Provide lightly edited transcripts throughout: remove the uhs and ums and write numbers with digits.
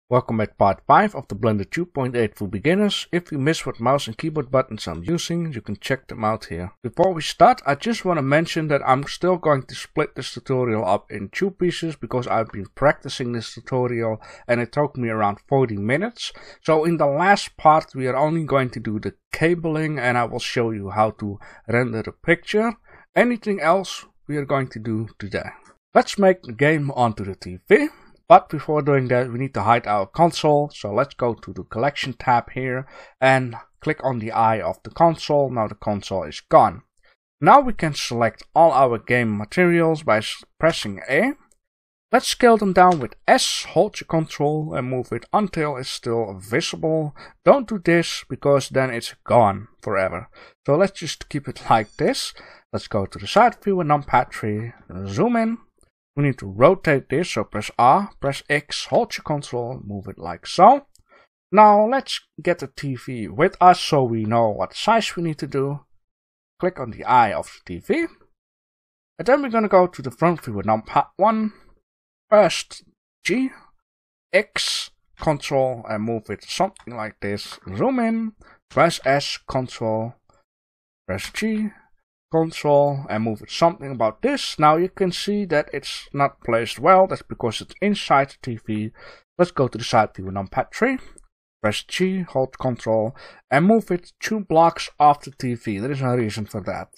Welcome at part 5 of the Blender 2.8 for beginners. If you miss what mouse and keyboard buttons I'm using, you can check them out here. Before we start, I just want to mention that I'm still going to split this tutorial up in 2 pieces because I've been practicing this tutorial and it took me around 40 minutes. So in the last part we are only going to do the cabling and I will show you how to render the picture. Anything else we are going to do today. Let's make the game onto the TV. But before doing that, we need to hide our console. So let's go to the collection tab here and click on the eye of the console. Now the console is gone. Now we can select all our game materials by pressing A. Let's scale them down with S, hold your control and move it until it's still visible. Don't do this because then it's gone forever. So let's just keep it like this. Let's go to the side view and numpad 3, zoom in. We need to rotate this, so press R, press X, hold your control, move it like so. Now let's get the TV with us so we know what size we need to do. Click on the eye of the TV. And then we're going to go to the front view with numpad 1. Press G, X, control and move it something like this. Zoom in, press S, control, press G, control and move it something about this. Now you can see that it's not placed well. That's because it's inside the TV. Let's go to the side view with numpad 3. Press G, hold control and move it 2 blocks off the TV. There is no reason for that.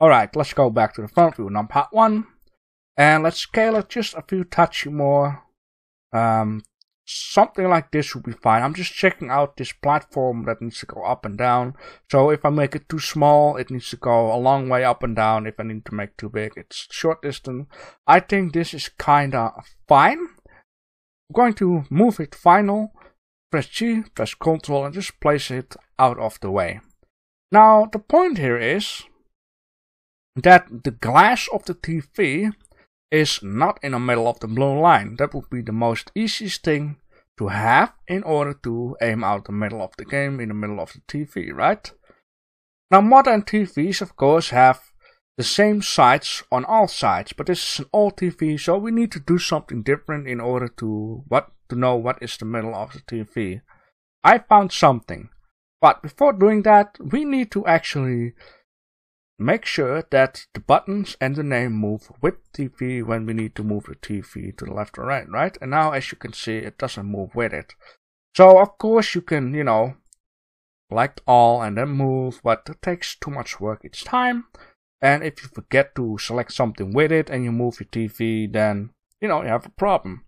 Alright, let's go back to the front view with numpad 1. And let's scale it just a few touch more. Something like this would be fine. I'm just checking out this platform that needs to go up and down. So if I make it too small, it needs to go a long way up and down. If I need to make too big, it's short distance. I think this is kinda fine. I'm going to move it final. Press G, press Ctrl and just place it out of the way. Now the point here is that the glass of the TV is not in the middle of the blue line. That would be the most easiest thing to have in order to aim out the middle of the game in the middle of the TV, right? Now modern TVs of course have the same sides on all sides, but this is an old TV, so we need to do something different in order to know what is the middle of the TV. I found something, but before doing that we need to actually make sure that the buttons and the name move with TV when we need to move the TV to the left or right, right? And now as you can see, it doesn't move with it. So of course you can, select all and then move, but it takes too much work each time. And if you forget to select something with it and you move your TV, then, you have a problem.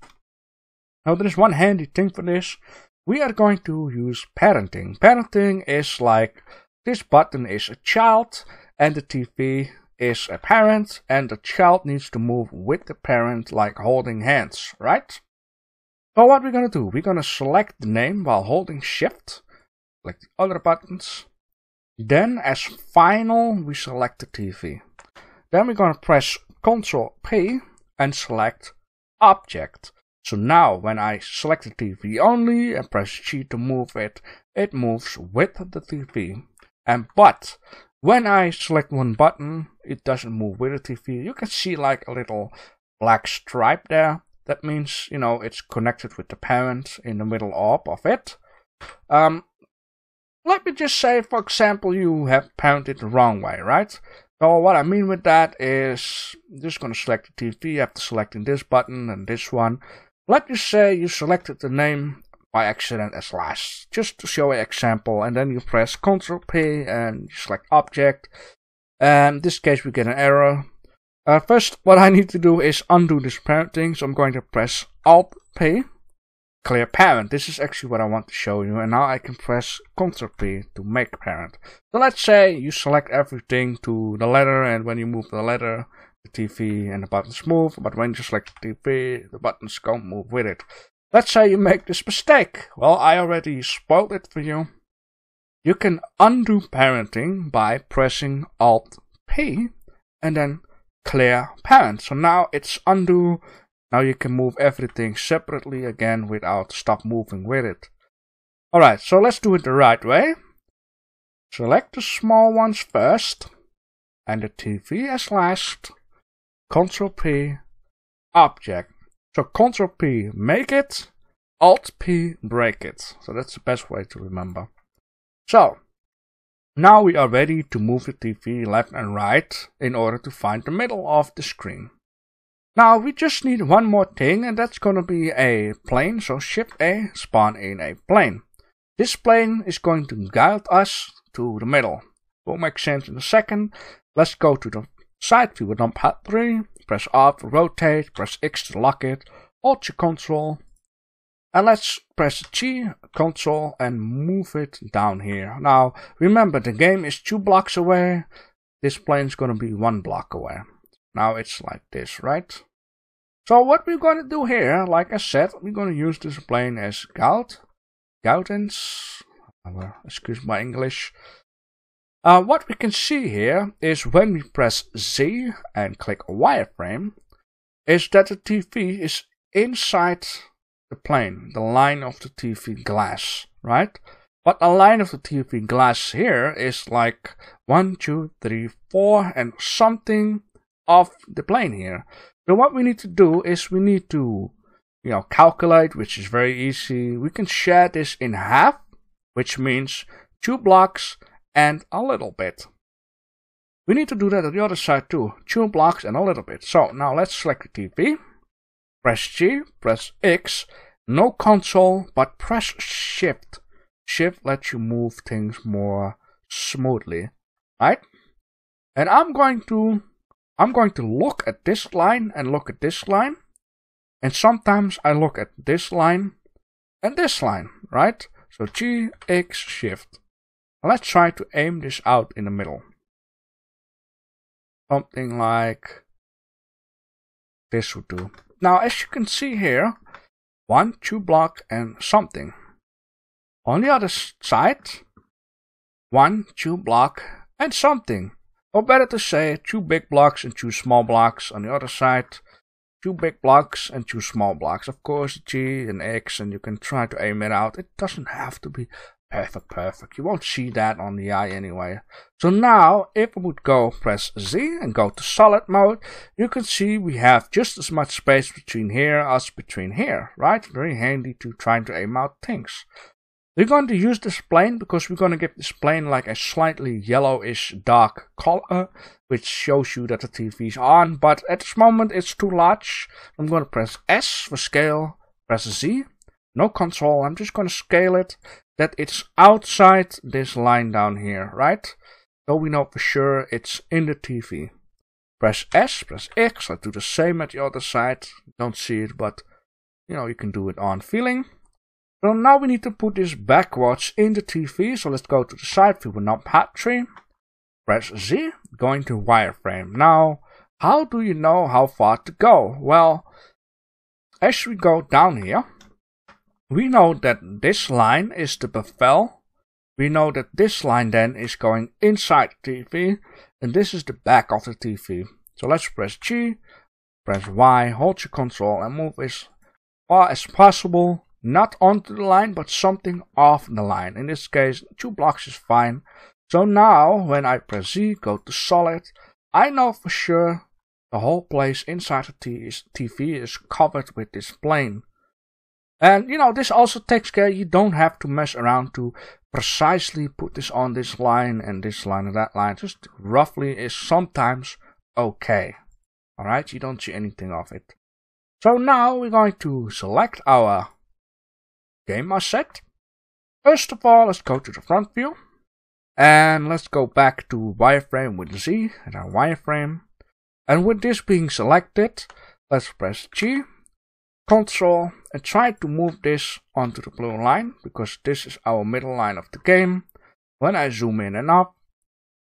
Now there is one handy thing for this. We are going to use parenting. Parenting is like this button is a child and the TV is a parent, and the child needs to move with the parent like holding hands, right? So what we're going to do, we're going to select the name while holding shift, like the other buttons. Then as final, we select the TV. Then we're going to press Ctrl P and select object. So now when I select the TV only and press G to move it, it moves with the TV. But when I select one button, it doesn't move with the TV. You can see like a little black stripe there. That means, it's connected with the parent in the middle of it. Let me just say, for example, you have parented the wrong way, right? So what I mean with that is, I'm just going to select the TV. You have to select in this button and this one. Let me say you selected the name by accident as last, just to show an example, and then you press Ctrl P and you select object, and in this case we get an error. First what I need to do is undo this parenting, so I'm going to press Alt P, clear parent. This is actually what I want to show you, and now I can press Ctrl P to make parent. So let's say you select everything to the letter, and when you move the letter, the TV and the buttons move, but when you select the TV, the buttons don't move with it. Let's say you make this mistake. Well, I already spoiled it for you. You can undo parenting by pressing Alt P and then clear parent. So now it's undo. Now you can move everything separately again without stop moving with it. Alright, so let's do it the right way. Select the small ones first and the TV as last. Ctrl P, object. So Ctrl P, make it, Alt-P break it. So that's the best way to remember. So, now we are ready to move the TV left and right in order to find the middle of the screen. Now we just need one more thing, and that's gonna be a plane. So Shift A, spawn in a plane. This plane is going to guide us to the middle. Will make sense in a second. Let's go to the side view with numpad 3. Press R to rotate, press X to lock it, hold your control. And let's press G, Control, and move it down here. Now, remember, the game is 2 blocks away. This plane is going to be 1 block away. Now it's like this, right? So what we're going to do here, like I said, we're going to use this plane as guidance. Excuse my English. What we can see here is when we press Z and click wireframe, is that the TV is inside the plane, the line of the TV glass, right? But the line of the TV glass here is like 1, 2, 3, 4 and something of the plane here. So what we need to do is we need to, calculate, which is very easy. We can share this in half, which means 2 blocks and a little bit. We need to do that on the other side too, 2 blocks and a little bit. So now let's select the TV. Press G, press X, no console, but press Shift. Shift lets you move things more smoothly, right? And I'm going to look at this line and look at this line. And sometimes I look at this line and this line, right? So G, X, Shift. Let's try to aim this out in the middle. Something like this would do. Now, as you can see here, 1, 2 block and something. On the other side, 1, 2 block and something. Or better to say, 2 big blocks and 2 small blocks. On the other side, 2 big blocks and 2 small blocks. Of course, G and X, and you can try to aim it out. It doesn't have to be perfect. You won't see that on the eye anyway. So now, if I would go press Z and go to solid mode, you can see we have just as much space between here as between here, right? Very handy to try to aim out things. We're going to use this plane because we're going to give this plane like a slightly yellowish dark color, which shows you that the TV is on, but at this moment it's too large. I'm going to press S for scale, press Z, no control. I'm just going to scale it that it's outside this line down here, right? So we know for sure it's in the TV. Press S, press X. I'll do the same at the other side. Don't see it, but you can do it on feeling. So now we need to put this backwards in the TV. So let's go to the side view with numpad 3. Press Z, going to wireframe. Now, how do you know how far to go? Well, as we go down here, we know that this line is the bevel. We know that this line then is going inside the TV, and this is the back of the TV. So let's press G, press Y, hold your control, and move as far as possible, not onto the line, but something off the line. In this case, 2 blocks is fine. So now, when I press Z, go to solid, I know for sure the whole place inside the TV is covered with this plane. And this also takes care, you don't have to mess around to precisely put this on this line and that line. Just roughly is sometimes okay. Alright, you don't see anything of it. So now we're going to select our game asset. First of all, let's go to the front view. And let's go back to wireframe with Z and our wireframe. And with this being selected, let's press G, Control, and try to move this onto the blue line, because this is our middle line of the game. When I zoom in and up,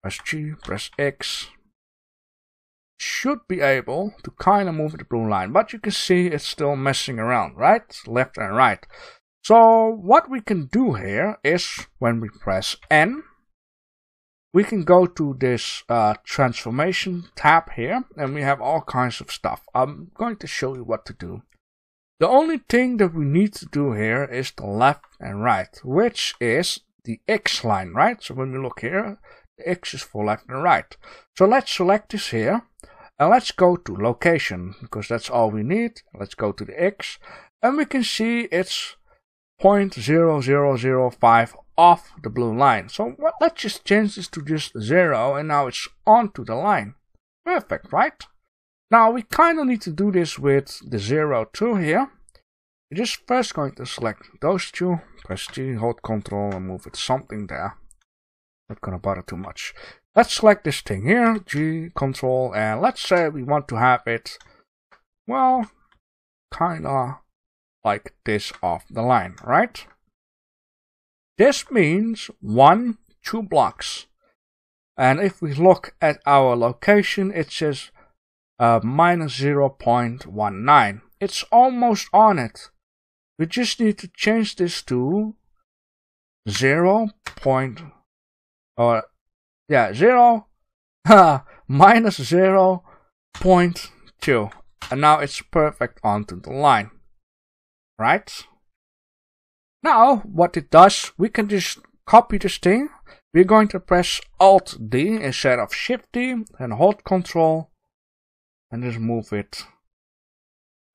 press G, press X, should be able to kind of move the blue line, but you can see it's still messing around, right? Left and right. So what we can do here is, when we press N, we can go to this transformation tab here, and we have all kinds of stuff. I'm going to show you what to do. The only thing that we need to do here is the left and right, which is the X line, right? So when we look here, the X is for left and right. So let's select this here, and let's go to location, because that's all we need. Let's go to the X, and we can see it's 0.0005 off the blue line. So let's just change this to just 0, and now it's onto the line. Perfect, right? Now we kind of need to do this with the 0 too here. We're just first going to select those two, press G, hold Ctrl and move it something there. Not gonna bother too much. Let's select this thing here, G, Ctrl, and let's say we want to have it, well, kinda like this off the line, right? This means 2 blocks. And if we look at our location, it says minus 0.19. It's almost on it. We just need to change this to 0. Minus 0.2. And now it's perfect onto the line. Right? Now, what it does, we can just copy this thing. We're going to press Alt D instead of Shift D and hold Ctrl and just move it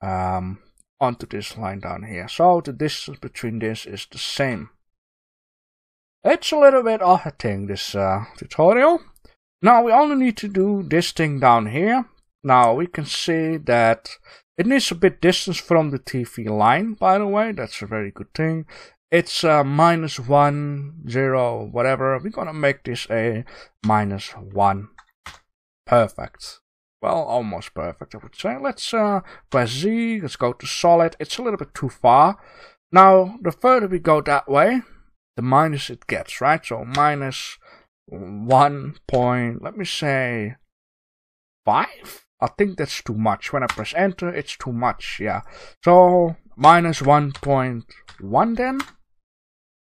onto this line down here. So the distance between this is the same. It's a little bit of a thing, this tutorial. Now we only need to do this thing down here. Now we can see that it needs a bit distance from the TV line, by the way. That's a very good thing. It's minus 1, 0, whatever. We're gonna make this a minus 1. Perfect. Well, almost perfect, I would say. Let's press Z. Let's go to solid. It's a little bit too far. Now, the further we go that way, the minus it gets, right? So minus 1 point, let me say 5. I think that's too much. When I press enter, it's too much, yeah. So minus 1.1 then.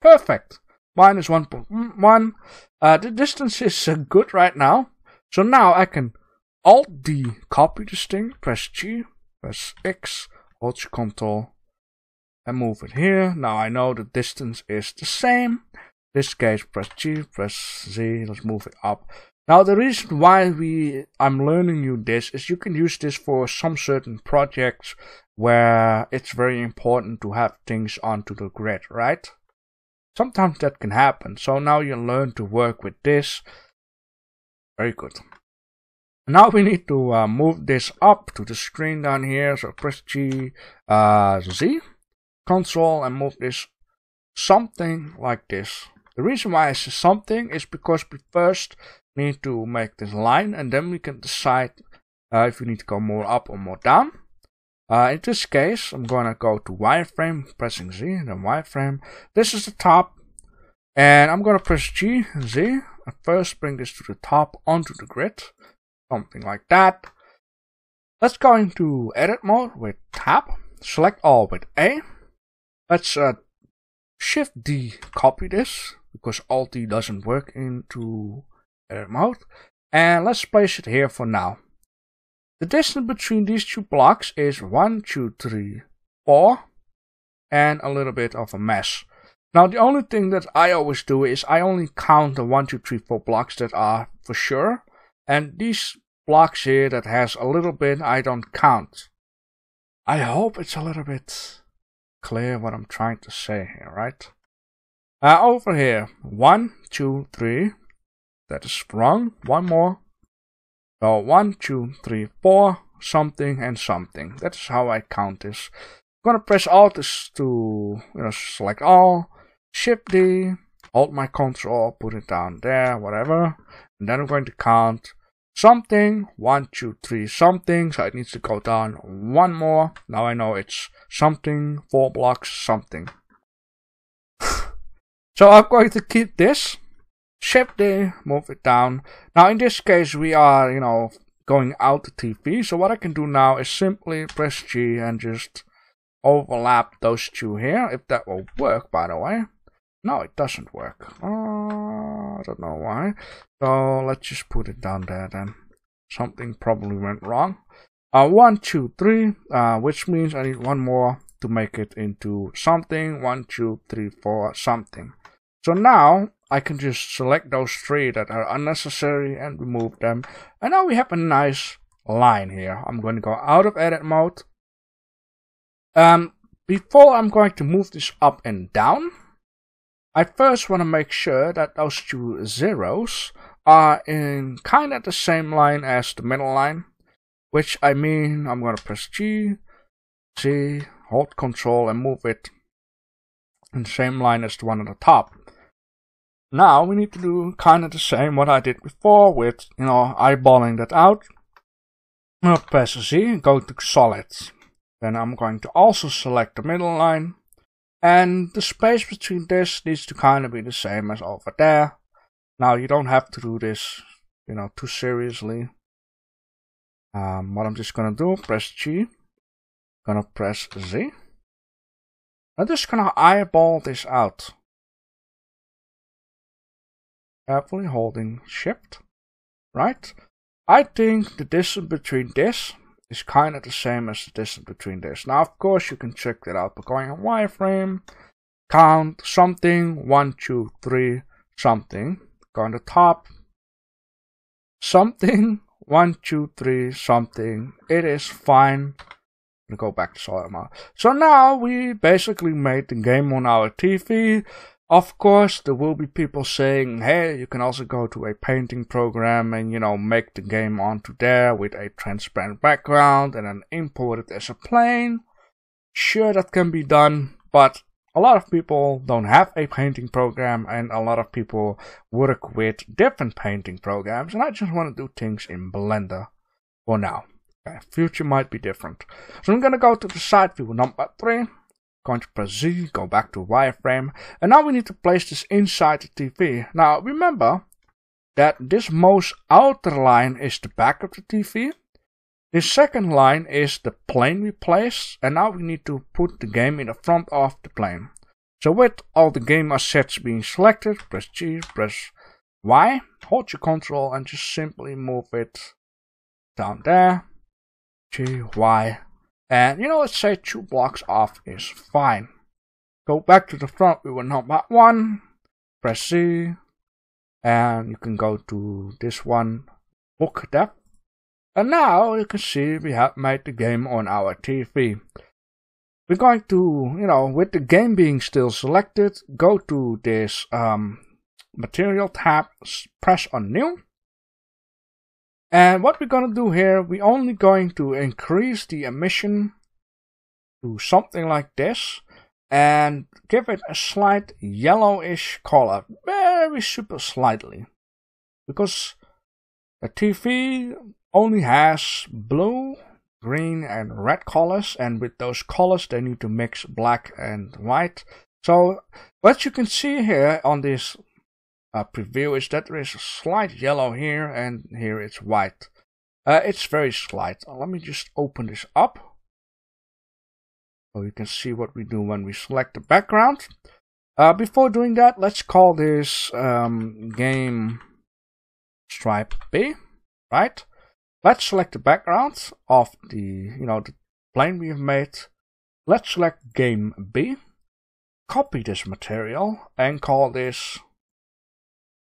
Perfect. Minus 1.1. The distance is good right now. So now I can Alt D copy this thing, press G, press X, hold Ctrl, and move it here. Now I know the distance is the same. In this case, press G, press Z, let's move it up. Now the reason why I'm learning you this is you can use this for some certain projects where it's very important to have things onto the grid, right? Sometimes that can happen. So now you learn to work with this. Very good. Now we need to move this up to the screen down here. So press G, Z, Ctrl, and move this something like this. The reason why I say something is because we first need to make this line, and then we can decide if we need to go more up or more down. In this case, I'm gonna go to wireframe, pressing Z, and then wireframe. This is the top, and I'm gonna press G, Z, and first bring this to the top onto the grid. Something like that. Let's go into edit mode with tab, select all with A. Let's Shift D copy this because Alt D doesn't work into edit mode, and let's place it here for now. The distance between these two blocks is 1, 2, 3, 4, and a little bit of a mess. Now the only thing that I always do is I only count the 1, 2, 3, 4 blocks that are for sure, and these blocks here that has a little bit I don't count. I hope it's a little bit clear what I'm trying to say here, right? Over here, 1, 2, 3. That is wrong. One more. So 1, 2, 3, 4, something and something. That's how I count this. I'm gonna press Alt to select all, Shift D, hold my Ctrl, put it down there, whatever, and then I'm going to count something, 1, 2, 3, something. So it needs to go down one more. Now I know it's something, 4 blocks, something. So I'm going to keep this. Shift D, move it down. Now in this case we are, going out the TV. So what I can do now is simply press G and just overlap those two here. If that will work, by the way. No, it doesn't work. I don't know why. So let's just put it down there then. Something probably went wrong. 1, 2, 3, which means I need one more to make it into something. 1, 2, 3, 4, something. So now I can just select those 3 that are unnecessary and remove them. And now we have a nice line here. I'm going to go out of edit mode. before I'm going to move this up and down, I first want to make sure that those two zeros are in kind of the same line as the middle line, which I mean I'm going to press G, C, hold Control and move it in the same line as the one on the top. Now we need to do kind of the same what I did before with, eyeballing that out. I'll press Z and go to solid. Then I'm going to also select the middle line. And the space between this needs to kind of be the same as over there. Now you don't have to do this, too seriously. What I'm just gonna do, press G. Gonna press Z. I'm just gonna eyeball this out. Carefully holding Shift. Right? I think the distance between this is kind of the same as the distance between this. Now, of course, you can check that out by going on wireframe, count something, 1, 2, 3, something. Go on the top, something, 1, 2, 3, something. It is fine. I'm gonna go back to solid mode. So now we basically made the game on our TV. Of course, there will be people saying, hey, you can also go to a painting program and, make the game onto there with a transparent background and then import it as a plane. Sure, that can be done, but a lot of people don't have a painting program and a lot of people work with different painting programs, and I just want to do things in Blender for now. Okay, future might be different. So I'm going to go to the side view number 3. Going to press Z, go back to wireframe, and now we need to place this inside the TV. Now remember that this most outer line is the back of the TV. The second line is the plane we placed, and now we need to put the game in the front of the plane. So with all the game assets being selected, press G, press Y, hold your control and just simply move it down there. G, Y. And let's say 2 blocks off is fine. Go back to the front view number 1, press Z, and you can go to this one, book depth. And now you can see we have made the game on our TV. We're going to, with the game being still selected, go to this material tab, press on new. And what we're going to do here, we're only going to increase the emission to something like this and give it a slight yellowish color, very super slightly, because the TV only has blue, green and red colors, and with those colors they need to mix black and white. So what you can see here on this preview is that there is a slight yellow here and here it's white. It's very slight. Let me just open this up so you can see what we do when we select the background. Before doing that, let's call this game stripe B, right? Let's select the background of the the plane we have made. Let's select game B, copy this material and call this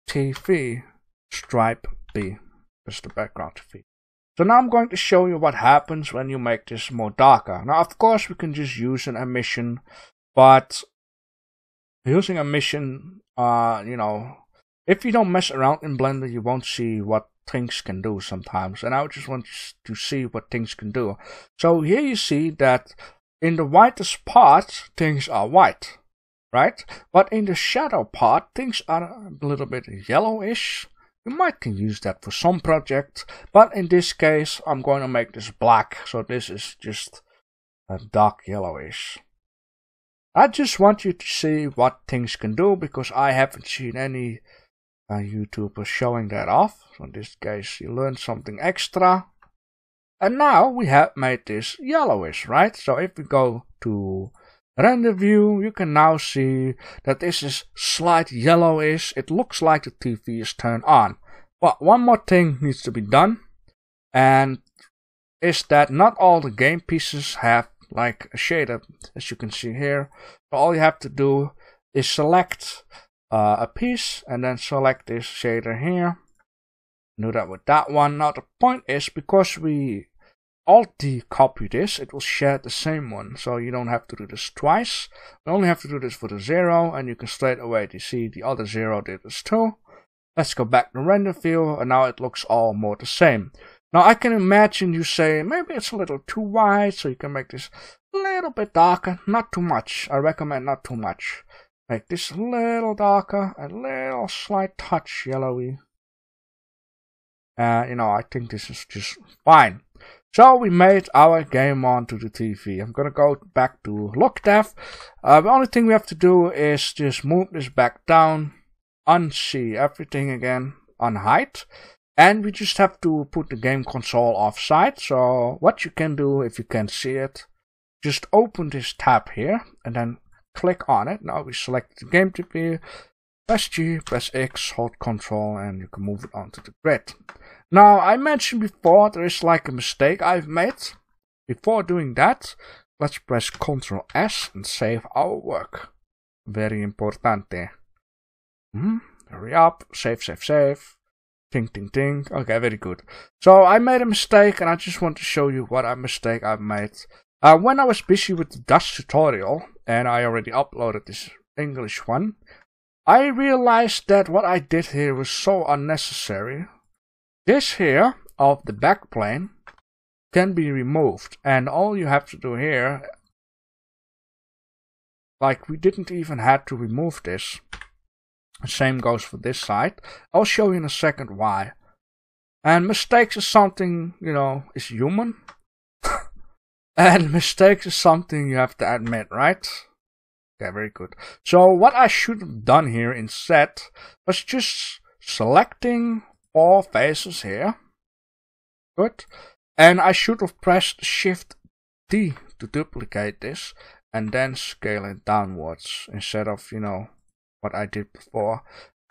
TV stripe B. That's the background TV. So now I'm going to show you what happens when you make this more darker. Now, of course, we can just use an emission, but using emission, if you don't mess around in Blender, you won't see what things can do sometimes. And I just want to see what things can do. So here you see that in the whitest part, things are white. Right? But in the shadow part, things are a little bit yellowish. You might can use that for some project, but in this case, I'm going to make this black, so this is just a dark yellowish. I just want you to see what things can do, because I haven't seen any YouTuber showing that off. So in this case, you learn something extra. And now we have made this yellowish, right? So if we go to render view, you can now see that this is slight yellowish. It looks like the TV is turned on. But one more thing needs to be done, and is that not all the game pieces have like a shader, as you can see here. So all you have to do is select a piece and then select this shader here. Do that with that one. Now the point is, because we Alt-D copy this, it will share the same one. So you don't have to do this twice. You only have to do this for the 0, and you can straight away see the other 0 did this too. Let's go back to render view, and now it looks all more the same. Now I can imagine you say, maybe it's a little too wide, so you can make this a little bit darker. Not too much. I recommend not too much. Make this a little darker, a little slight touch yellowy. I think this is just fine. So we made our game onto the TV. I'm gonna go back to look dev. The only thing we have to do is just move this back down, unsee everything again, unhide, and we just have to put the game console offside. So what you can do, if you can see it, just open this tab here and then click on it. Now we select the game TV, press G, press X, hold Control, and you can move it onto the grid. Now, I mentioned before there is like a mistake I've made. Before doing that, let's press Ctrl S and save our work. Very important there. Hurry up, save. Ting, ting, ting. Okay, very good. So I made a mistake, and I just want to show you what a mistake I've made. When I was busy with the Dutch tutorial, and I already uploaded this English one, I realized that what I did here was so unnecessary. This here of the backplane can be removed, and all you have to do here, like we didn't even have to remove this. The same goes for this side. I'll show you in a second why. And mistakes is something, is human. And mistakes is something you have to admit, right? Okay, very good. So what I should have done here instead was just selecting 4 faces here. Good. And I should have pressed Shift D to duplicate this and then scale it downwards instead of, what I did before,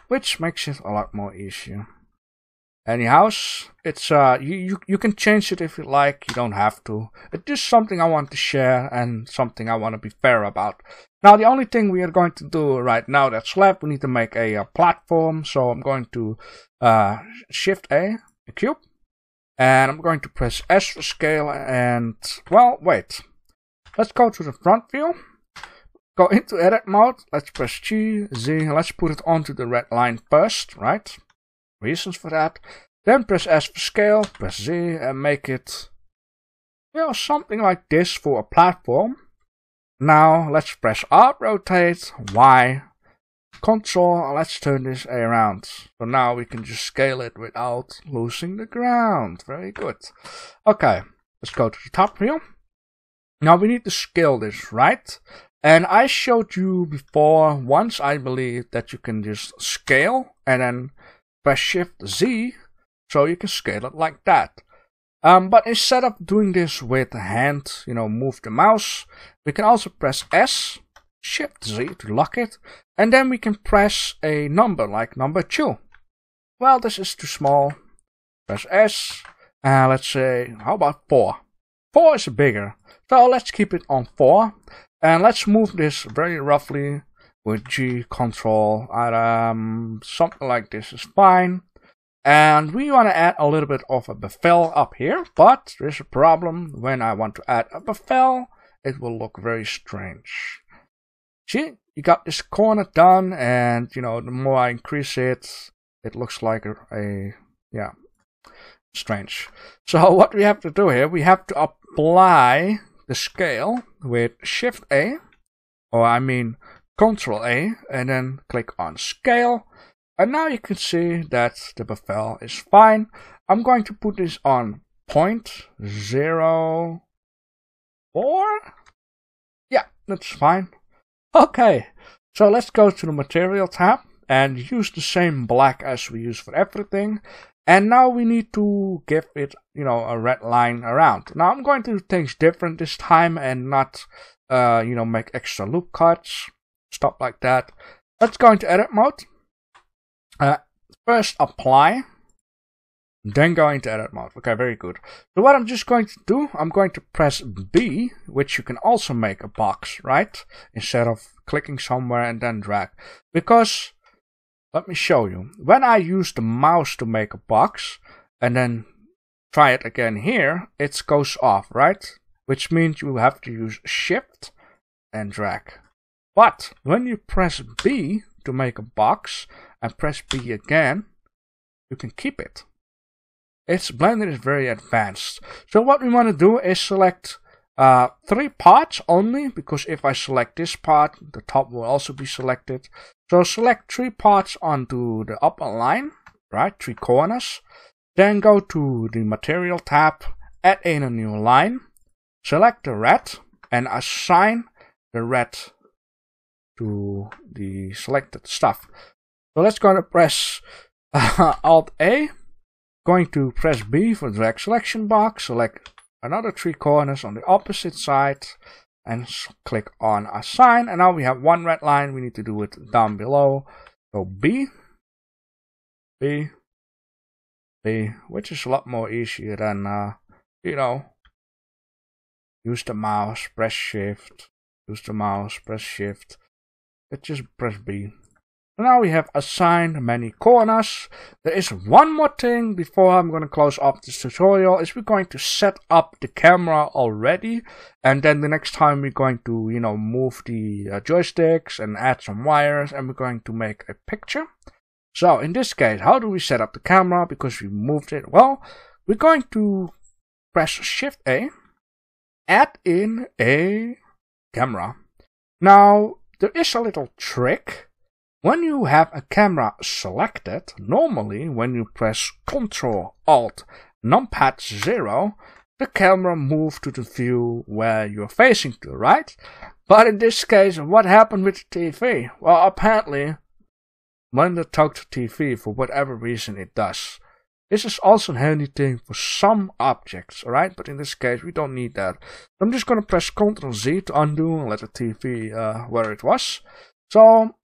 which makes it a lot more easier. Anyhow, it's you can change it if you like. You don't have to. It's just something I want to share and something I want to be fair about. Now, the only thing we are going to do right now that's left, we need to make a platform. So I'm going to Shift A, a cube, and I'm going to press S for scale. And well, wait. Let's go to the front view. Go into edit mode. Let's press G, Z. Let's put it onto the red line first, right? Reasons for that. Then press S for scale, press Z, and make it, something like this for a platform. Now let's press R, rotate, Y, Control, and let's turn this around. So now we can just scale it without losing the ground. Very good. Okay, let's go to the top view. Now we need to scale this, right? And I showed you before, once I believe, that you can just scale and then press Shift Z, so you can scale it like that. But instead of doing this with the hand, move the mouse, we can also press S, Shift Z to lock it, and then we can press a number, like number 2. Well, this is too small. Press S, and let's say, how about 4? 4 is bigger, so let's keep it on 4, and let's move this very roughly with G, Control, something like this is fine. And we want to add a little bit of a bevel up here, but there's a problem. When I want to add a bevel, it will look very strange. See, you got this corner done, and the more I increase it, it looks like strange. So what we have to do here, we have to apply the scale with Shift A, or Ctrl A, and then click on scale. And now you can see that the bevel is fine. I'm going to put this on 0.04. Yeah, that's fine. Okay, so let's go to the material tab and use the same black as we use for everything. And now we need to give it, a red line around. Now I'm going to do things different this time and not, make extra loop cuts, stuff like that. Let's go into edit mode. First apply, then go into edit mode. Okay, very good. So what I'm just going to do, I'm going to press B, which you can also make a box, right? Instead of clicking somewhere and then drag. Because, let me show you. When I use the mouse to make a box, and then try it again here, it goes off, right? Which means you have to use Shift and drag. But when you press B to make a box and press B again, you can keep it. Blender is very advanced. So what we want to do is select 3 parts only, because if I select this part, the top will also be selected. So select 3 parts onto the upper line, right? 3 corners. Then go to the material tab, add in a new line, select the red and assign the red to the selected stuff. So let's go to press Alt A, going to press B for drag selection box, select another 3 corners on the opposite side and click on assign, and now we have 1 red line. We need to do it down below. So B, B, B, which is a lot more easier than use the mouse, press shift, use the mouse, press shift. Just press B. So now we have assigned many corners. There is one more thing before I'm going to close off this tutorial, is we're going to set up the camera already, and then the next time we're going to move the joysticks and add some wires, and we're going to make a picture. So in this case, how do we set up the camera? Because we moved it. Well, we're going to press Shift A, add in a camera. Now there is a little trick. When you have a camera selected, normally when you press Ctrl Alt numpad 0, the camera moves to the view where you're facing to, right? But in this case, what happened with the TV? Well, apparently when the talk to TV, for whatever reason it does. This is also a handy thing for some objects, alright? But in this case, we don't need that. I'm just going to press Ctrl Z to undo and let the TV where it was. So,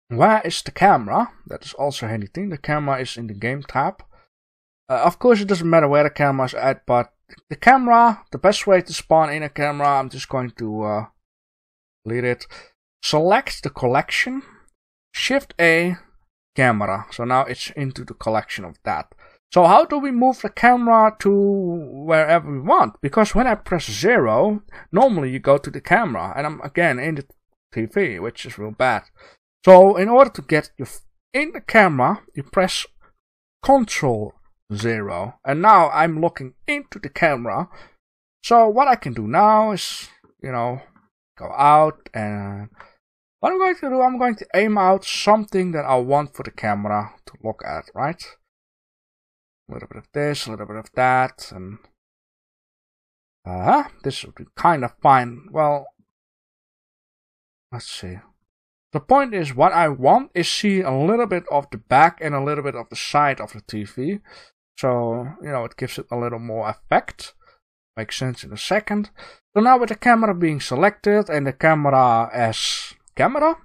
where is the camera? That is also a handy thing. The camera is in the game tab. Of course, it doesn't matter where the camera is at, but the camera, the best way to spawn in a camera, I'm just going to delete it. Select the collection, Shift A, camera. So now it's into the collection of that. So how do we move the camera to wherever we want? Because when I press 0, normally you go to the camera, and I'm again in the TV, which is real bad. So in order to get you in the camera, you press Ctrl 0, and now I'm looking into the camera. So what I can do now is, go out, and what I'm going to do, I'm going to aim out something that I want for the camera to look at, right? A little bit of this, a little bit of that, and this would be kind of fine. Well, let's see. The point is, what I want is see a little bit of the back and a little bit of the side of the TV. So, it gives it a little more effect. Makes sense in a second. So now with the camera being selected and the camera as camera,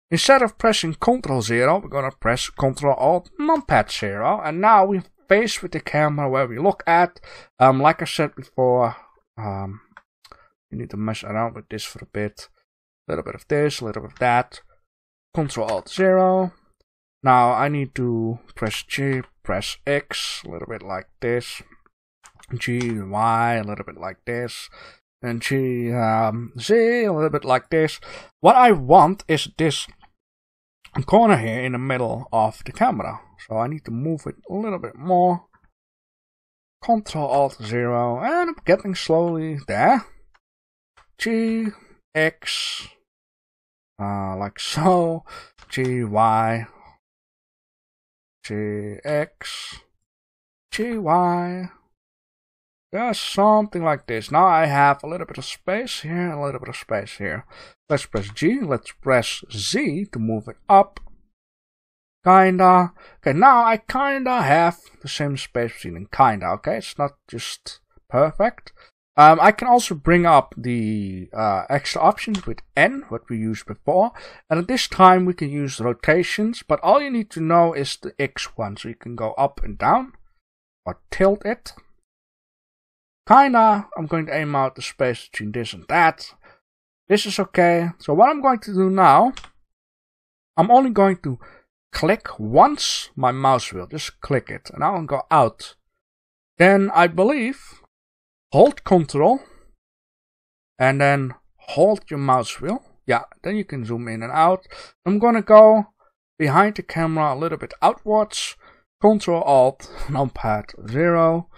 instead of pressing Ctrl 0, we're going to press Ctrl Alt numpad 0. And now we're faced with the camera where we look at. Like I said before, you need to mess around with this for a bit. A little bit of this, a little bit of that. Ctrl Alt 0. Now I need to press G, press X, a little bit like this. G, Y, a little bit like this. And G, Z, a little bit like this. What I want is this corner here in the middle of the camera. So I need to move it a little bit more. Ctrl Alt 0, and I'm getting slowly there. G, X, like so. G, Y, G, X, G, Y. Yeah, something like this. Now I have a little bit of space here, and a little bit of space here. Let's press G, let's press Z to move it up. Kinda. Okay, now I kinda have the same space between kinda, okay? It's not just perfect. I can also bring up the extra options with N, what we used before. And at this time we can use rotations, but all you need to know is the X one. So you can go up and down, or tilt it. Kinda, I'm going to aim out the space between this and that. This is okay. So what I'm going to do now, I'm only going to click once my mouse wheel. Just click it. And now I'll go out Then I believe hold Control and then hold your mouse wheel. Yeah, then you can zoom in and out. I'm gonna go behind the camera a little bit outwards. Control Alt numpad 0.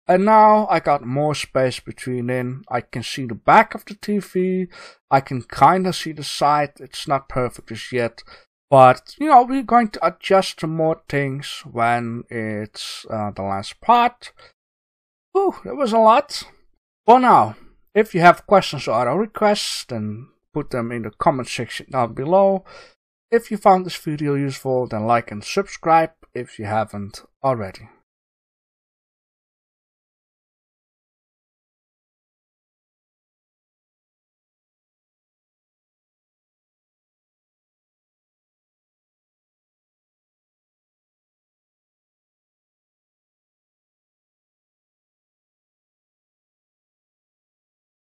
And now I got more space between in. I can see the back of the TV. I can kinda see the side. It's not perfect as yet. But, you know, we're going to adjust to more things when it's the last part. Whew, that was a lot. For now, if you have questions or other requests, then put them in the comment section down below. If you found this video useful, then like and subscribe if you haven't already.